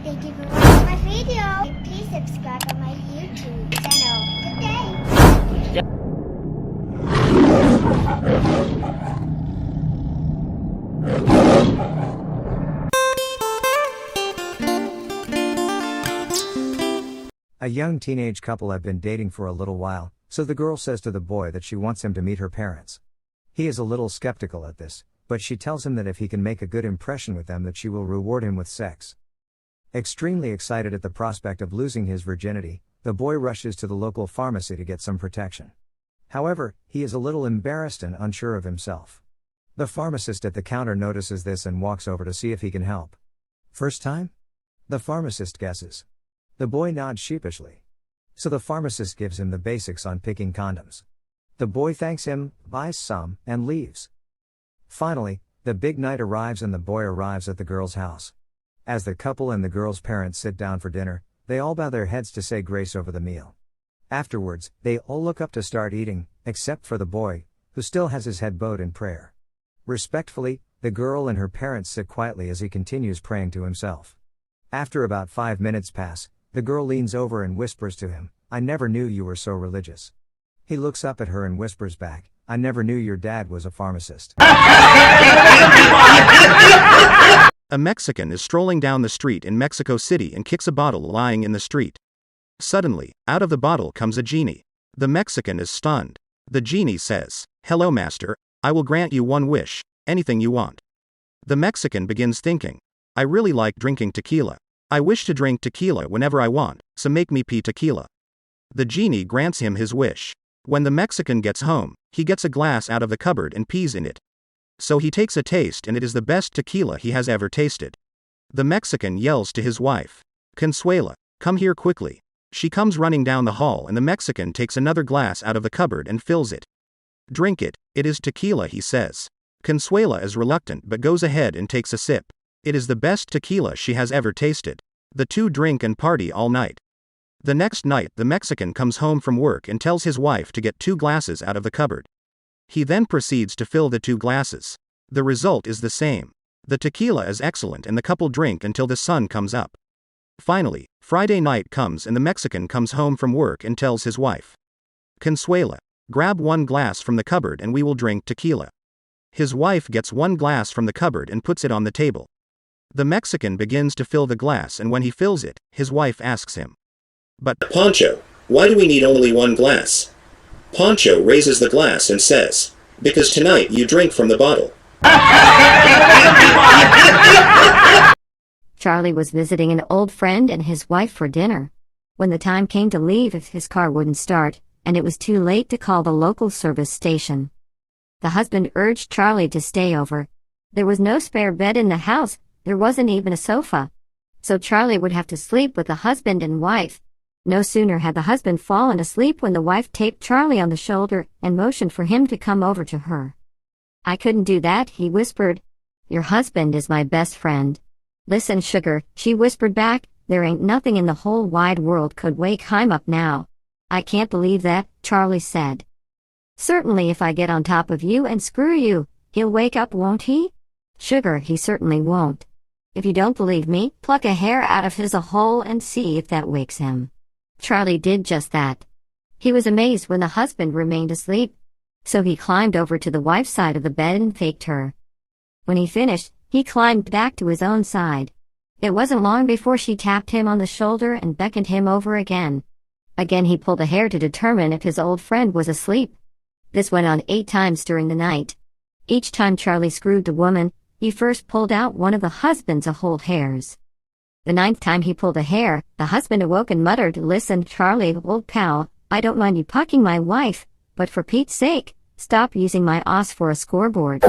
Thank you for watching my video. Please subscribe on my YouTube channel. Good day. A young teenage couple have been dating for a little while, so the girl says to the boy that she wants him to meet her parents. He is a little skeptical at this, but she tells him that if he can make a good impression with them that she will reward him with sex. Extremely excited at the prospect of losing his virginity, the boy rushes to the local pharmacy to get some protection. However, he is a little embarrassed and unsure of himself. The pharmacist at the counter notices this and walks over to see if he can help. First time? The pharmacist guesses. The boy nods sheepishly. So the pharmacist gives him the basics on picking condoms. The boy thanks him, buys some, and leaves. Finally, the big night arrives and the boy arrives at the girl's house. As the couple and the girl's parents sit down for dinner, they all bow their heads to say grace over the meal. Afterwards, they all look up to start eating, except for the boy, who still has his head bowed in prayer. Respectfully, the girl and her parents sit quietly as he continues praying to himself. After about 5 minutes pass, the girl leans over and whispers to him, "I never knew you were so religious." He looks up at her and whispers back, "I never knew your dad was a pharmacist." A Mexican is strolling down the street in Mexico City and kicks a bottle lying in the street. Suddenly, out of the bottle comes a genie. The Mexican is stunned. The genie says, "Hello master, I will grant you one wish, anything you want." The Mexican begins thinking, "I really like drinking tequila. I wish to drink tequila whenever I want, so make me pee tequila." The genie grants him his wish. When the Mexican gets home, he gets a glass out of the cupboard and pees in it. So he takes a taste and it is the best tequila he has ever tasted. The Mexican yells to his wife, "Consuela, come here quickly." She comes running down the hall and the Mexican takes another glass out of the cupboard and fills it. "Drink it, it is tequila," he says. Consuela is reluctant but goes ahead and takes a sip. It is the best tequila she has ever tasted. The two drink and party all night. The next night the Mexican comes home from work and tells his wife to get 2 glasses out of the cupboard. He then proceeds to fill the 2 glasses. The result is the same. The tequila is excellent and the couple drink until the sun comes up. Finally, Friday night comes and the Mexican comes home from work and tells his wife, "Consuela, grab 1 glass from the cupboard and we will drink tequila." His wife gets 1 glass from the cupboard and puts it on the table. The Mexican begins to fill the glass and when he fills it, his wife asks him, "But Pancho, why do we need only 1 glass?" Pancho raises the glass and says, "Because tonight you drink from the bottle." Charlie was visiting an old friend and his wife for dinner. When the time came to leave, his car wouldn't start, and it was too late to call the local service station. The husband urged Charlie to stay over. There was no spare bed in the house, there wasn't even a sofa. So Charlie would have to sleep with the husband and wife. No sooner had the husband fallen asleep when the wife taped Charlie on the shoulder and motioned for him to come over to her. "I couldn't do that," he whispered. "Your husband is my best friend." "Listen, sugar," she whispered back, "there ain't nothing in the whole wide world could wake him up now." "I can't believe that," Charlie said. "Certainly if I get on top of you and screw you, he'll wake up, won't he?" "Sugar, he certainly won't. If you don't believe me, pluck a hair out of his hole and see if that wakes him." Charlie did just that. He was amazed when the husband remained asleep. So he climbed over to the wife's side of the bed and faked her. When he finished, he climbed back to his own side. It wasn't long before she tapped him on the shoulder and beckoned him over again. Again he pulled a hair to determine if his old friend was asleep. This went on 8 times during the night. Each time Charlie screwed the woman, he first pulled out one of the husband's old hairs. The 9th time he pulled a hair, the husband awoke and muttered, "Listen, Charlie, old pal, I don't mind you pucking my wife, but for Pete's sake, stop using my ass for a scoreboard."